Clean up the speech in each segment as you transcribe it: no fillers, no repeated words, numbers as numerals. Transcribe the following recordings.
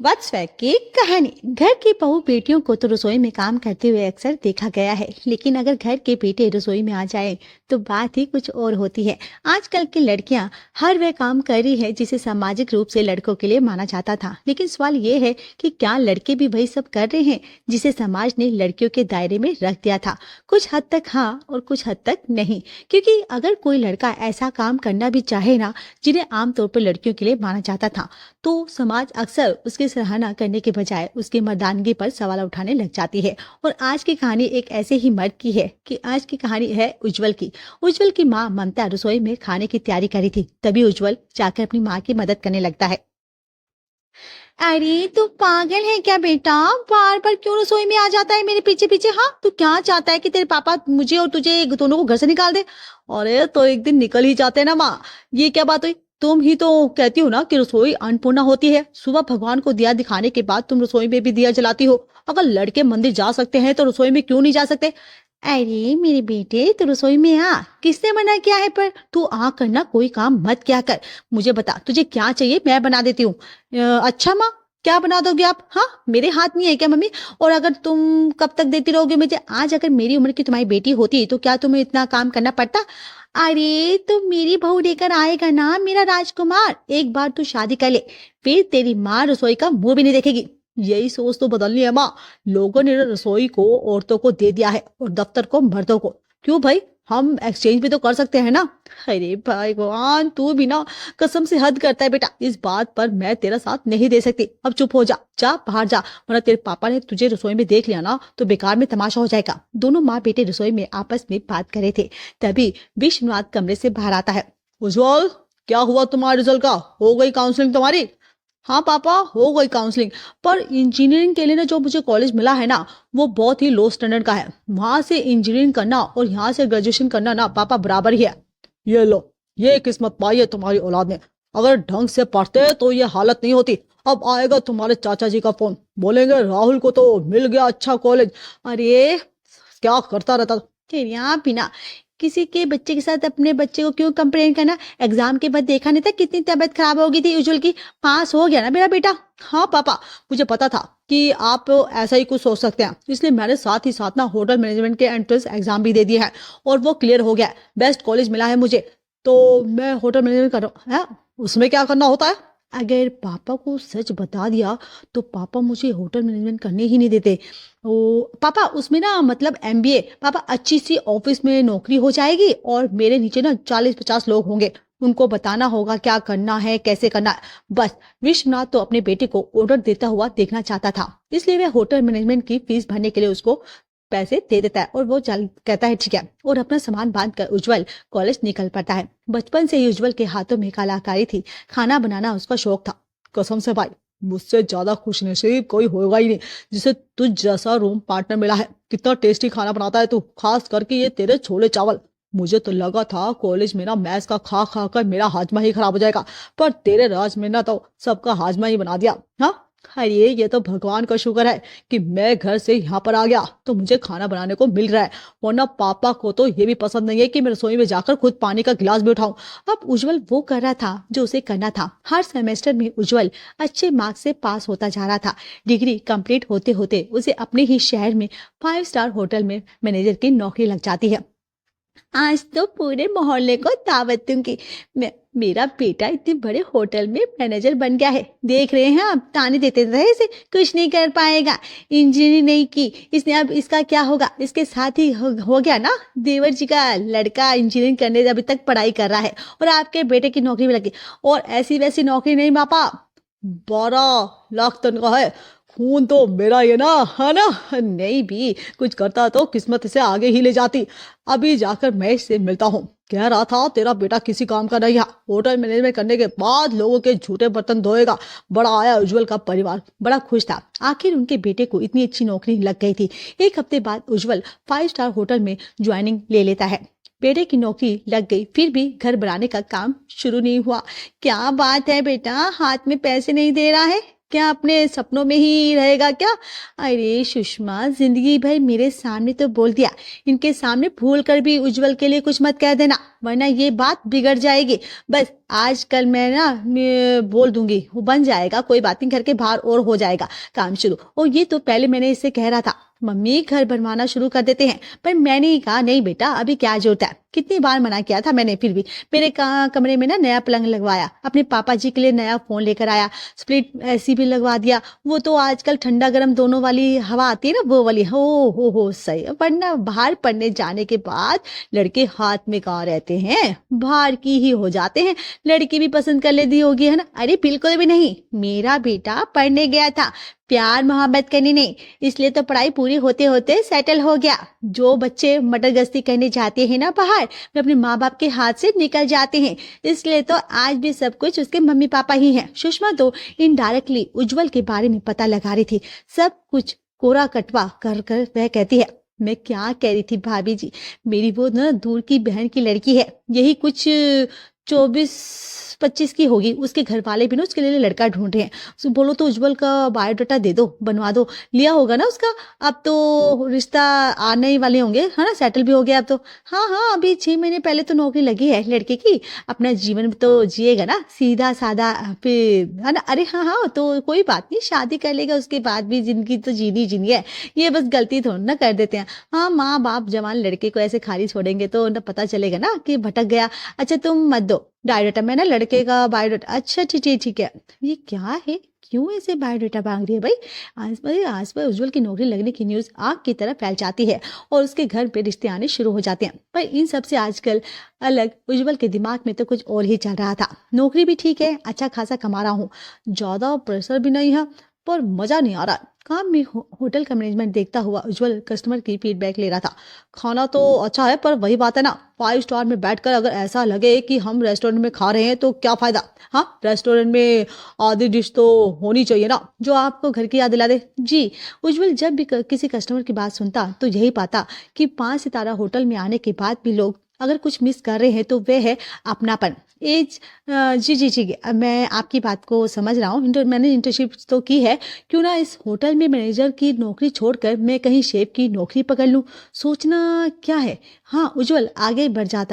वत्सव की कहानी। घर की बहू बेटियों को तो रसोई में काम करते हुए अक्सर देखा गया है, लेकिन अगर घर के बेटे रसोई में आ जाए तो बात ही कुछ और होती है। आजकल की लड़कियां हर वह काम कर रही है जिसे सामाजिक रूप से लड़कों के लिए माना जाता था, लेकिन सवाल ये है कि क्या लड़के भी वही सब कर रहे हैं जिसे समाज ने लड़कियों के दायरे में रख दिया था। कुछ हद तक हाँ और कुछ हद तक नहीं, क्योंकि अगर कोई लड़का ऐसा काम करना भी चाहे ना जिन्हें आमतौर पर लड़कियों के लिए माना जाता था, तो समाज अक्सर उसकी सराहना करने के बजाय उसकी मर्दानगी पर सवाल उठाने लग जाती है। और आज की कहानी एक ऐसे ही मर्द की है कि आज की कहानी है उज्जवल की। उज्जवल की माँ ममता रसोई में खाने की तैयारी करी थी, तभी उज्जवल जाकर अपनी माँ की मदद करने लगता है। अरे तू पागल है क्या बेटा, बार बार क्यों रसोई में आ जाता है मेरे पीछे पीछे। हाँ, तू क्या चाहता है कि तेरे पापा मुझे और तुझे दोनों को घर से निकाल दे। अरे तो एक दिन निकल ही जाते ना माँ, ये क्या बात हुई। तुम ही तो कहती हो ना कि रसोई अन्नपूर्णा होती है। सुबह भगवान को दिया दिखाने के बाद तुम रसोई में भी दिया जलाती हो। अगर लड़के मंदिर जा सकते हैं तो रसोई में क्यों नहीं जा सकते। अरे मेरे बेटे, तू रसोई में आ, किसने मना किया है। पर तू आ करना, कोई काम मत क्या कर। मुझे बता तुझे क्या चाहिए, मैं बना देती हूँ। अच्छा माँ, क्या बना दोगे आप। हाँ, मेरे हाथ नहीं है क्या मम्मी। और अगर तुम कब तक देती रहोगे मुझे। आज अगर मेरी उम्र की तुम्हारी बेटी होती तो क्या तुम्हें इतना काम करना पड़ता। अरे तो मेरी बहू लेकर आएगा ना मेरा राजकुमार। एक बार तू शादी कर ले, फिर तेरी माँ रसोई का मुंह भी नहीं देखेगी। यही सोच तो बदलनी है माँ। लोगों ने रसोई को औरतों को दे दिया है और दफ्तर को मर्दों को। क्यों भाई, हम एक्सचेंज भी तो कर सकते हैं ना। अरे भगवान, तू भी ना कसम से हद करता है बेटा। इस बात पर मैं तेरा साथ नहीं दे सकती। अब चुप हो जा, जा बाहर जा, वरना तेरे पापा ने तुझे रसोई में देख लिया ना तो बेकार में तमाशा हो जाएगा। दोनों माँ बेटे रसोई में आपस में बात कर रहे थे, तभी विश्वनाथ कमरे से बाहर आता है। उज्जवल, क्या हुआ तुम्हारे रिजल्ट का, हो गई काउंसलिंग तुम्हारी। हाँ पापा, हो गई काउंसलिंग, पर इंजीनियरिंग के लिए ना जो मुझे कॉलेज मिला है ना वो बहुत ही लो स्टैंडर्ड का है। वहां से इंजीनियरिंग करना और यहाँ से ग्रेजुएशन करना ना पापा बराबर ही है। ये लो, ये किस्मत पाई है तुम्हारी औलाद ने। अगर ढंग से पढ़ते तो ये हालत नहीं होती। अब आएगा तुम्हारे चाचा जी का फोन, बोलेंगे राहुल को तो मिल गया अच्छा कॉलेज। अरे क्या करता रहता। तेरिया बिना किसी के बच्चे के साथ अपने बच्चे को क्यों कंपेयर करना। एग्जाम के बाद देखा नहीं था कितनी तबीयत खराब हो गई थी उज्जवल की। पास हो गया ना मेरा बेटा। हाँ पापा, मुझे पता था कि आप ऐसा ही कुछ सोच सकते हैं, इसलिए मैंने साथ ही साथ ना होटल मैनेजमेंट के एंट्रेंस एग्जाम भी दे दिए हैं और वो क्लियर हो गया। बेस्ट कॉलेज मिला है मुझे, तो मैं होटल मैनेजमेंट कर रहा हूँ। है, उसमें क्या करना होता है। अगर पापा को सच बता दिया तो पापा मुझे होटल मैनेजमेंट करने ही नहीं देते। ओ पापा, उसमें ना मतलब एमबीए। पापा, अच्छी सी ऑफिस में नौकरी हो जाएगी और मेरे नीचे ना 40-50 लोग होंगे। उनको बताना होगा क्या करना है कैसे करना है। बस विश्वनाथ तो अपने बेटे को ऑर्डर देता हुआ देखना चाहता था, इसलिए वह होटल मैनेजमेंट की फीस भरने के लिए उसको पैसे दे देता है और वो चल कहता है ठीक है, और अपना सामान बांध कर उज्जवल कॉलेज निकल पड़ता है। बचपन से ही उज्जवल के हाथों में कलाकारी थी, खाना बनाना उसका शौक था। कसम से भाई, मुझसे ज्यादा खुशनसीब कोई होगा ही नहीं जिसे तुझ जैसा रूम पार्टनर मिला है। कितना टेस्टी खाना बनाता है तू, खास करके ये तेरे छोले चावल। मुझे तो लगा था कॉलेज में ना मैथ्स का खा खा कर मेरा हाजमा ही खराब हो जाएगा, पर तेरे राज में ना तो सबका हाजमा ही बना दिया। हाँ, अरे ये तो भगवान का शुक्र है कि मैं घर से यहाँ पर आ गया तो मुझे खाना बनाने को मिल रहा है, वरना पापा को तो ये भी पसंद नहीं है कि मैं रसोई में जाकर खुद पानी का गिलास भी उठाऊं। अब उज्जवल वो कर रहा था जो उसे करना था। हर सेमेस्टर में उज्जवल अच्छे मार्क्स से पास होता जा रहा था। डिग्री कंप्लीट होते होते उसे अपने ही शहर में 5 स्टार होटल में मैनेजर की नौकरी लग जाती है। आज तो पूरे मोहल्ले को दावत दूंगी। मेरा बेटा इतने बड़े होटल में मैनेजर बन गया है। देख रहे हैं आप, ताने देते रहे इसे, कुछ नहीं कर पाएगा। इंजीनियरिंग नहीं की इसने, अब इसका क्या होगा। इसके साथ ही हो गया ना देवर जी का लड़का इंजीनियरिंग करने अभी तक पढ़ाई कर रहा है और आपके बेटे की नौकरी भी लगी। और ऐसी वैसी नौकरी नहीं पापा, 12 लाख तनख्वाह है। खून तो मेरा ये ना है ना, नहीं भी कुछ करता तो किस्मत से आगे ही ले जाती। अभी जाकर मैं इससे मिलता हूँ। कह रहा था तेरा बेटा किसी काम का नहीं है, होटल मैनेजमेंट करने के बाद लोगों के झूठे बर्तन धोएगा। बड़ा आया उज्जवल का परिवार, बड़ा खुश था। आखिर उनके बेटे को इतनी अच्छी नौकरी लग गई थी। एक हफ्ते बाद उज्जवल 5 स्टार होटल में ज्वाइनिंग ले लेता है। बेटे की नौकरी लग गई, फिर भी घर बनाने का काम शुरू नहीं हुआ। क्या बात है बेटा, हाथ में पैसे नहीं दे रहा है। क्या अपने सपनों में ही रहेगा क्या? अरे सुषमा, जिंदगी भर मेरे सामने तो बोल दिया, इनके सामने भूल कर भी उज्जवल के लिए कुछ मत कह देना, वरना ये बात बिगड़ जाएगी। बस आजकल मैं बोल दूंगी, वो बन जाएगा, कोई बात नहीं, घर के बाहर और हो जाएगा काम शुरू। और ये तो पहले मैंने इससे कह रहा था, मम्मी घर बनवाना शुरू कर देते हैं, पर मैंने ही कहा नहीं बेटा, अभी क्या जरूरत है। कितनी बार मना किया था मैंने, फिर भी मेरे कमरे में ना नया पलंग लगवाया, अपने पापा जी के लिए नया फोन लेकर आया, स्प्लिट एसी भी लगवा दिया, वो तो आजकल ठंडा गर्म दोनों वाली हवा आती है ना, वो वाली। हो सही। वरना बाहर पढ़ने जाने के बाद लड़के हाथ में कहाँ रहते हैं, बाहर की ही हो जाते हैं। लड़की भी पसंद कर लेती होगी, है ना? अरे बिल्कुल भी नहीं, मेरा बेटा पढ़ने गया था, प्यार मोहब्बत करनी नहीं, इसलिए तो पढ़ाई पूरी होते होते सेटल हो गया। जो बच्चे मटर गश्ती करने जाते हैं ना बाहर, वे अपने माँ बाप के हाथ से निकल जाते हैं, इसलिए तो आज भी सब कुछ उसके मम्मी पापा ही हैं। सुषमा तो इनडायरेक्टली उज्जवल के बारे में पता लगा रही थी, सब कुछ कोरा कटवा कर कर वह कहती है, मैं क्या कह रही थी भाभी जी, मेरी वो ना दूर की बहन की लड़की है, यही कुछ 24-25 की होगी, उसके घर वाले भी ना उसके लिए लड़का ढूंढ रहे हैं। उसको बोलो तो उज्जवल का बायोडाटा दे दो, बनवा दो, लिया होगा ना उसका, अब तो रिश्ता आने ही वाले होंगे, है ना, सेटल भी हो गया अब तो। हाँ हाँ, अभी 6 महीने पहले तो नौकरी लगी है लड़के की, अपना जीवन तो जिएगा ना सीधा सादा, फिर है ना। अरे हाँ हाँ, तो कोई बात नहीं, शादी कर लेगा, उसके बाद भी जिंदगी तो जीनी है, ये बस गलती थोड़ा ना कर देते हैं। हाँ, माँ बाप जवान लड़के को ऐसे खाली छोड़ेंगे तो उन्हें पता चलेगा ना कि भटक गया। अच्छा तुम मत दो बायोडाटा, मैं ना लड़के का बायोडाटा। अच्छा ठीक है। ये क्या है, क्यों ऐसे बायोडाटा मांग रही है भाई? आस पास उज्जवल की नौकरी लगने की न्यूज आग की तरह फैल जाती है और उसके घर पे रिश्ते आने शुरू हो जाते हैं। पर इन सब से आजकल अलग उज्जवल के दिमाग में तो कुछ और ही चल रहा था। नौकरी भी ठीक है, अच्छा खासा कमा रहा हूँ, ज्यादा प्रेशर भी नहीं है, पर मजा नहीं आ रहा। काम में होटल का मैनेजमेंट देखता हुआ उज्जवल कस्टमर की फीडबैक ले रहा था। खाना तो अच्छा है, पर वही बात है ना, 5 स्टार में बैठकर अगर ऐसा लगे कि हम रेस्टोरेंट में खा रहे हैं तो क्या फायदा। हाँ, रेस्टोरेंट में आधी डिश तो होनी चाहिए ना, जो आपको घर की याद दिला दे। जी। उज्जवल जब भी किसी कस्टमर की बात सुनता तो यही पाता कि 5 सितारा होटल में आने के बाद भी लोग अगर कुछ मिस कर रहे हैं तो वह है अपनापन। एज जी, अब मैं आपकी बात को समझ रहा हूँ, मैंने इंटर्नशिप तो की है, क्यों ना इस होटल में मैनेजर की नौकरी छोड़कर मैं कहीं शेफ की नौकरी पकड़ लूँ। सोचना क्या है। हाँ उज्जवल, आगे बढ़ जा,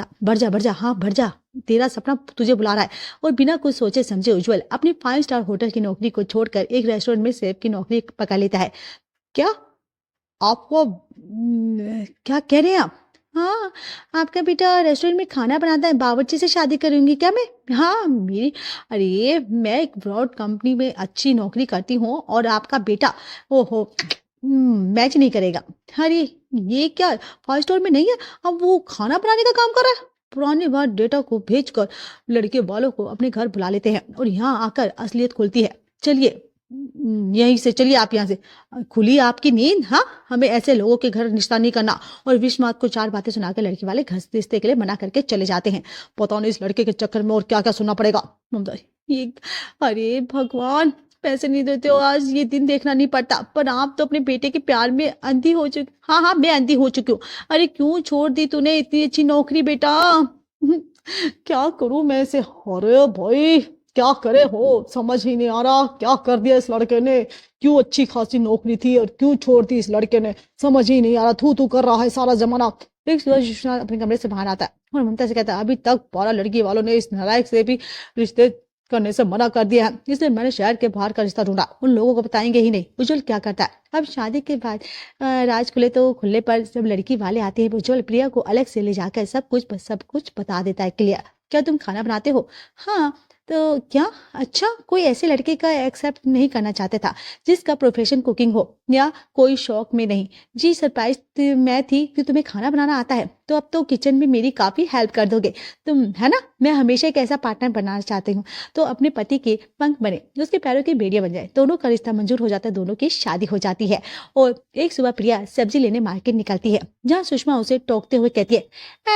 हाँ बढ़ जा, तेरा सपना तुझे बुला रहा है। और बिना कुछ सोचे समझे उज्जवल अपनी 5 स्टार होटल की नौकरी को छोड़कर एक रेस्टोरेंट में शेफ की नौकरी पकड़ लेता है। क्या आपको क्या कह रहे हैं आप? हाँ, आपका बेटा रेस्टोरेंट में खाना बनाता है, बावर्ची से शादी करूंगी क्या मैं? हाँ मेरी, अरे मैं एक ब्रॉड कंपनी में अच्छी नौकरी करती हूँ और आपका बेटा, ओहो, मैच नहीं करेगा। अरे ये क्या, 5 स्टार में नहीं है, अब वो खाना बनाने का काम कर रहा है। पुराने बार डेटा को भेजकर लड़के वालों को अपने घर बुला लेते हैं और यहाँ आकर असलियत खुलती है। चलिए, यहीं से चलिए, आप यहाँ से। खुली आपकी नींद। हाँ, हमें ऐसे लोगों के घर रिश्ता नहीं करना। और विश्वनाथ को 4 बातें सुनाकर लड़की वाले घर रिश्ते के लिए मना करके चले जाते हैं। पता नहीं इस लड़के के चक्कर में और क्या क्या सुनना पड़ेगा। ममता, ये, अरे भगवान, पैसे नहीं देते हो, आज ये दिन देखना नहीं पड़ता, पर आप तो अपने बेटे के प्यार में अंधी हो चुकी। हाँ हाँ, मैं अंधी हो चुकी हूँ। अरे क्यों छोड़ दी तूने इतनी अच्छी नौकरी बेटा? क्या करूं मैं इसे? अरे भाई, क्या करे हो, समझ ही नहीं आ रहा, क्या कर दिया इस लड़के ने। क्यों अच्छी खासी नौकरी थी और क्यों छोड़ दी इस लड़के ने, समझ ही नहीं आ रहा। थू थू कर रहा है सारा जमाना। एक सुबह विश्वनाथ अपने कमरे से बाहर आता है और ममता से कहता है, अभी तक 12 लड़की वालों ने इस नालायक से भी रिश्ते करने से मना कर दिया है, इसलिए मैंने शहर के बाहर का रिश्ता ढूंढा, उन लोगों को बताएंगे ही नहीं। उज्जवल क्या करता है, अब शादी के बाद राज खुले तो खुले पर जब लड़की वाले आते हैं, उज्जवल प्रिया को अलग से ले जाकर सब कुछ बता देता है क्लियर। क्या तुम खाना बनाते हो? हाँ, तो क्या? अच्छा, कोई ऐसे लड़के का एक्सेप्ट नहीं करना चाहता था जिसका प्रोफेशन कुकिंग हो या कोई शौक में नहीं। जी, सरप्राइज मैं थी कि तुम्हें खाना बनाना आता है, तो अब तो किचन में मेरी काफी हेल्प कर दोगे तुम, है ना? मैं हमेशा एक ऐसा पार्टनर बनाना चाहती हूँ तो अपने पति के पंख बने, उसके पैरों की बेड़ियां बन जाए। दोनों का रिश्ता मंजूर हो जाता है, दोनों की शादी हो जाती है। और एक सुबह प्रिया सब्जी लेने मार्केट निकलती है, जहाँ सुषमा उसे टोकते हुए कहती है,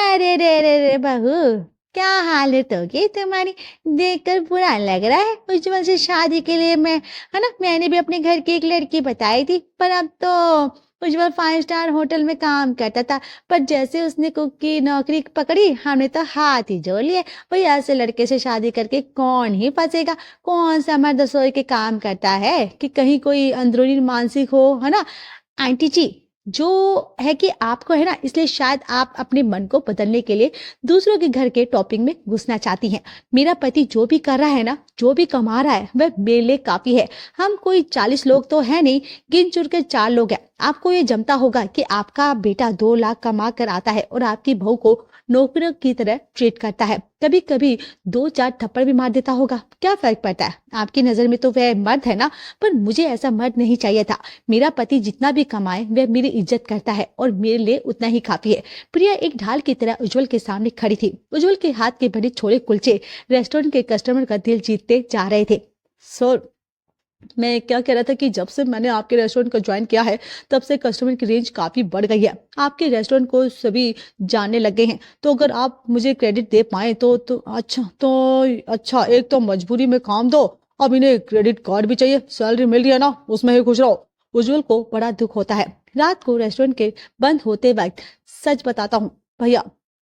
अरे रे रे रे बहू, क्या हालत होगी तुम्हारी, देखकर बुरा लग रहा है। उज्जवल से शादी के लिए मैं, है ना, मैंने भी अपने घर की एक लड़की बताई थी, पर अब तो उज्जवल 5 स्टार होटल में काम करता था, पर जैसे उसने कुक की नौकरी पकड़ी हमने तो हाथ ही जोड़ लिए। भाई ऐसे लड़के से शादी करके कौन ही फंसेगा? कौन सा मर्द रसोई के काम करता है कि कहीं कोई अंदरूनी मानसिक हो, है ना? आंटी जी, जो है कि आपको है ना, इसलिए शायद आप अपने मन को बदलने के लिए दूसरों के घर के टॉपिंग में घुसना चाहती हैं। मेरा पति जो भी कर रहा है ना, जो भी कमा रहा है, वह मेरे लिए काफी है। हम कोई 40 लोग तो है नहीं, गिन चुन के 4 लोग हैं। आपको ये जमता होगा कि आपका बेटा 2 लाख कमा कर आता है और आपकी बहू को नौकरियों की तरह ट्रीट करता है। कभी कभी 2-4 थप्पड़ भी मार देता होगा, क्या फर्क पड़ता है? आपकी नजर में तो वह मर्द है ना, पर मुझे ऐसा मर्द नहीं चाहिए था। मेरा पति जितना भी कमाए वह मेरी इज्जत करता है और मेरे लिए उतना ही काफी है। प्रिया एक ढाल की तरह उज्जवल के सामने खड़ी थी। उज्जवल के हाथ के बने छोले कुलचे रेस्टोरेंट के कस्टमर का दिल जीतते जा रहे थे। सर, मैं क्या कह रहा था कि जब से मैंने आपके रेस्टोरेंट को ज्वाइन किया है, तब से कस्टमर की रेंज काफी बढ़ गई है। आपके रेस्टोरेंट को सभी जानने लग गए हैं। तो अगर आप मुझे क्रेडिट दे पाए तो अच्छा, एक तो मजबूरी में काम दो, अब इन्हें क्रेडिट कार्ड भी चाहिए। सैलरी मिल रही है ना, उसमें ही खुश रहो। उज्जवल को बड़ा दुख होता है। रात को रेस्टोरेंट के बंद होते वक्त सच बताता हूँ भैया,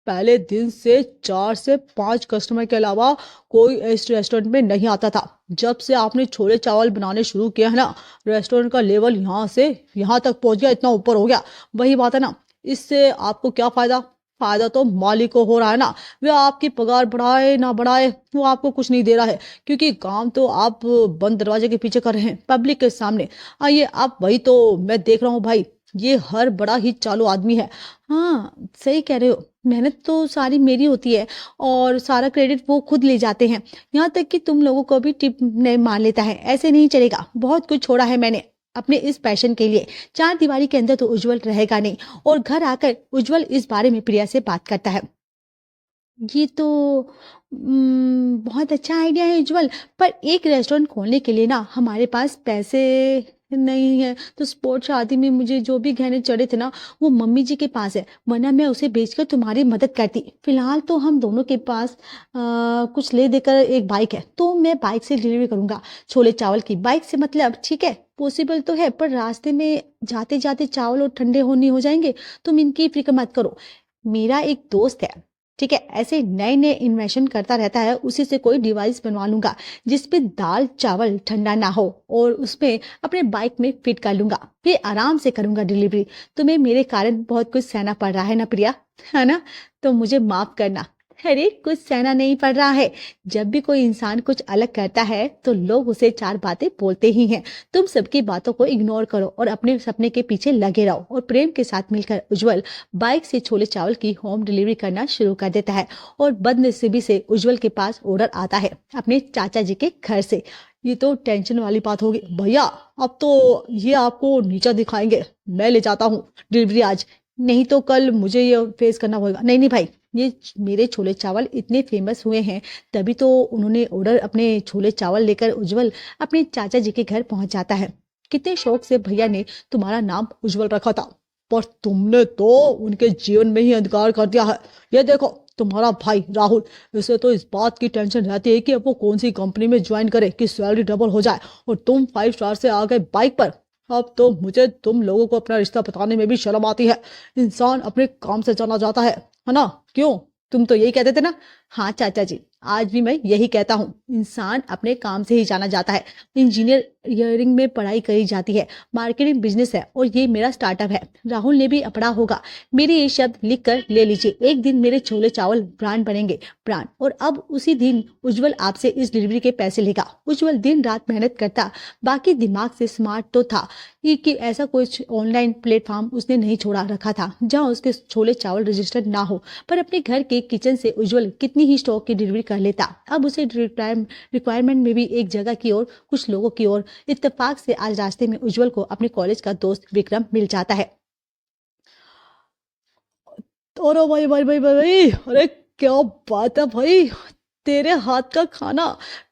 पहले दिन से 4 से 5 कस्टमर के अलावा कोई इस रेस्टोरेंट में नहीं आता था। जब से आपने छोले चावल बनाने शुरू किया है ना, रेस्टोरेंट का लेवल यहाँ से यहाँ तक पहुंच गया, इतना ऊपर हो गया। वही बात है ना, इससे आपको क्या फायदा? फायदा तो मालिक को हो रहा है ना। वे आपकी पगार बढ़ाए ना बढ़ाए, वो आपको कुछ नहीं दे रहा है, क्योंकि काम तो आप बंद दरवाजे के पीछे कर रहे हैं, पब्लिक के सामने। आइए आप, वही तो मैं देख रहा हूँ भाई, ये हर बड़ा ही चालू आदमी है। हाँ, सही कह रहे हो, मेहनत तो सारी मेरी होती है और सारा क्रेडिट वो खुद ले जाते हैं। यहाँ तक कि तुम लोगों को भी टिप नहीं मान लेता है। ऐसे नहीं चलेगा। बहुत कुछ छोड़ा है मैंने अपने इस पैशन के लिए। 4 दीवारी के अंदर तो उज्जवल रहेगा नहीं। और घर आकर उज्जवल इस बारे में प्रिया से बात करता है। ये तो बहुत अच्छा आइडिया है उज्जवल, पर एक रेस्टोरेंट खोलने के लिए ना हमारे पास पैसे नहीं है। तो स्पोर्ट्स शादी में मुझे जो भी गहने चढ़े थे ना, वो मम्मी जी के पास है, वरना मैं उसे बेचकर तुम्हारी मदद करती। फिलहाल तो हम दोनों के पास कुछ ले देकर एक बाइक है, तो मैं बाइक से डिलीवरी करूंगा छोले चावल की। बाइक से मतलब ठीक है, पॉसिबल तो है, पर रास्ते में जाते जाते चावल और ठंडे होने हो जाएंगे। तुम इनकी फिक्र मत करो। मेरा एक दोस्त है, ठीक है, ऐसे नए नए इन्वेंशन करता रहता है, उसी से कोई डिवाइस बनवा लूंगा जिसपे दाल चावल ठंडा ना हो, और उसमें अपने बाइक में फिट कर लूंगा। फिर आराम से करूंगा डिलीवरी। तुम्हें मेरे कारण बहुत कुछ सहना पड़ रहा है ना प्रिया, है ना? तो मुझे माफ करना। अरे कुछ सहना नहीं पड़ रहा है। जब भी कोई इंसान कुछ अलग करता है तो लोग उसे 4 बातें बोलते ही हैं। तुम सबकी बातों को इग्नोर करो और अपने सपने के पीछे लगे रहो। और प्रेम के साथ मिलकर उज्जवल बाइक से छोले चावल की होम डिलीवरी करना शुरू कर देता है। और बदनसीबी से उज्जवल के पास ऑर्डर आता है अपने चाचा जी के घर से। ये तो टेंशन वाली बात होगी भैया, अब तो ये आपको नीचा दिखाएंगे। मैं ले जाता हूँ डिलीवरी आज, नहीं तो कल मुझे ये फेस करना होगा। नहीं नहीं भाई, ये मेरे छोले चावल इतने फेमस हुए हैं, तभी तो उन्होंने ऑर्डर अपने छोले चावल लेकर उज्जवल अपने चाचा जी के घर पहुंच जाता है। कितने शौक से भैया ने तुम्हारा नाम उज्जवल रखा था, पर तुमने तो उनके जीवन में ही अंधकार कर दिया है। ये देखो तुम्हारा भाई राहुल, इसे तो इस बात की टेंशन रहती है कि अब वो कौन सी कंपनी में ज्वाइन करे कि सैलरी डबल हो जाए, और तुम 5 स्टार से आ गए बाइक पर। अब तो मुझे तुम लोगों को अपना रिश्ता बताने में भी शर्म आती है। इंसान अपने काम से जाना जाता है ना? क्यों, तुम तो यही कहते थे ना? हाँ चाचा जी, आज भी मैं यही कहता हूँ, इंसान अपने काम से ही जाना जाता है। इंजीनियरिंग में पढ़ाई करी जाती है, मार्केटिंग बिजनेस है, और ये मेरा स्टार्टअप है। राहुल ने भी अपना होगा। मेरे ये शब्द लिख कर ले लीजिए। एक दिन मेरे छोले चावल ब्रांड बनेंगे, ब्रांड। और अब उसी दिन उज्जवल आपसे इस डिलीवरी के पैसे लेगा। उज्जवल दिन रात मेहनत करता, बाकी दिमाग से स्मार्ट तो था कि ऐसा कुछ ऑनलाइन प्लेटफॉर्म उसने नहीं छोड़ा रखा था जहां उसके छोले चावल रजिस्टर्ड ना हो। पर अपने घर के किचन से उज्जवल कितनी ही स्टॉक की डिलीवरी कर लेता। अब उसे रिक्वायरमेंट में भी एक जगह की ओर, कुछ लोगों की ओर। इत्तेफाक से आज रास्ते में उज्जवल को अपने कॉलेज का दोस्त विक्रम मिल जाता है। अरे भाई भाई भाई भाई भाई, अरे क्या बात है भाई, तेरे हाथ का खाना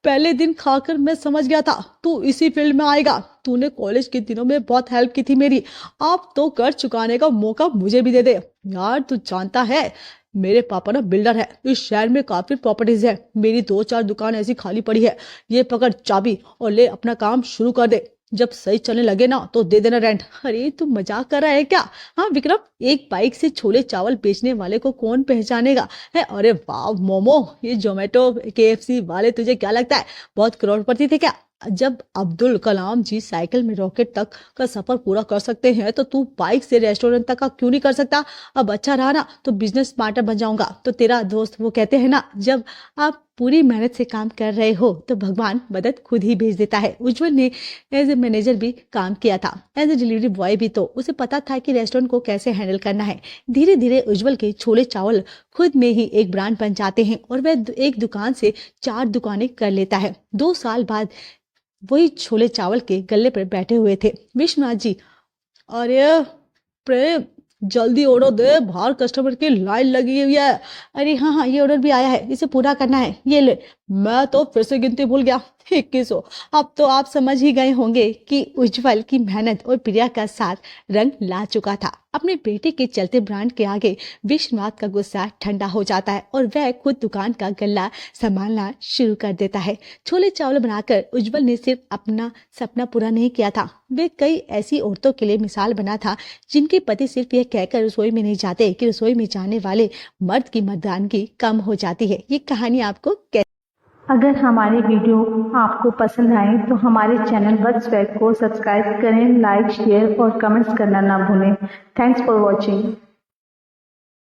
पहले दिन खाकर मैं समझ गया था तू इसी फील्ड में आएगा। तूने कॉलेज के दिनों में बहुत हेल्प की थी मेरी, अब तो कर चुकाने का मौका मुझे भी दे दे। यार तू जानता है, मेरे पापा ना बिल्डर है, इस शहर में काफी प्रॉपर्टीज है। मेरी 2-4 दुकान ऐसी खाली पड़ी है। ये पकड़ चाबी और ले अपना काम शुरू कर दे। जब सही चलने लगे ना तो दे देना रेंट। अरे तू मजाक कर रहा है क्या? हाँ विक्रम, एक बाइक से छोले चावल बेचने वाले को कौन पहचानेगा है? अरे वाह मोमो, ये जोमेटो केएफसी वाले तुझे क्या लगता है बहुत करोड़पति थे क्या? जब अब्दुल कलाम जी साइकिल में रॉकेट तक का सफर पूरा कर सकते हैं तो तू बाइक से रेस्टोरेंट तक का क्यों नहीं कर सकता? अब अच्छा रहा ना तो बिजनेस पार्टनर बन जाऊंगा। तो तेरा दोस्त वो कहते हैं ना, जब आप पूरी मेहनत से काम कर रहे हो तो भगवान मदद खुद ही भेज देता है। उज्जवल ने एज ए मैनेजर भी काम किया था, एज ए डिलीवरी बॉय भी, तो उसे पता था कि रेस्टोरेंट को कैसे हैंडल करना है। धीरे धीरे उज्जवल के छोले चावल खुद में ही एक ब्रांड बन जाते हैं और वह एक दुकान से 4 दुकानें कर लेता है। 2 साल बाद वही छोले चावल के गल्ले पर बैठे हुए थे विश्वनाथ जी। अरे प्रेम, जल्दी ऑर्डर दे, बाहर कस्टमर की लाइन लगी हुई है। अरे हाँ हाँ, ये ऑर्डर भी आया है, इसे पूरा करना है, ये ले। मैं तो फिर से गिनती भूल गया, 2100। अब तो आप समझ ही गए होंगे कि उज्जवल की मेहनत और प्रिया का साथ रंग ला चुका था। अपने बेटे के चलते ब्रांड के आगे विश्वनाथ का गुस्सा ठंडा हो जाता है और वह खुद दुकान का गल्ला संभालना शुरू कर देता है। छोले चावल बनाकर उज्जवल ने सिर्फ अपना सपना पूरा नहीं किया था, वे कई ऐसी औरतों के लिए मिसाल बना था जिनके पति सिर्फ यह कहकर रसोई में नहीं जाते कि रसोई में जाने वाले मर्द की मर्दानगी कम हो जाती है। ये कहानी आपको अगर हमारी वीडियो आपको पसंद आए तो हमारे चैनल वत्स वेब को सब्सक्राइब करें, लाइक, शेयर और कमेंट्स करना ना भूलें। Thanks for watching.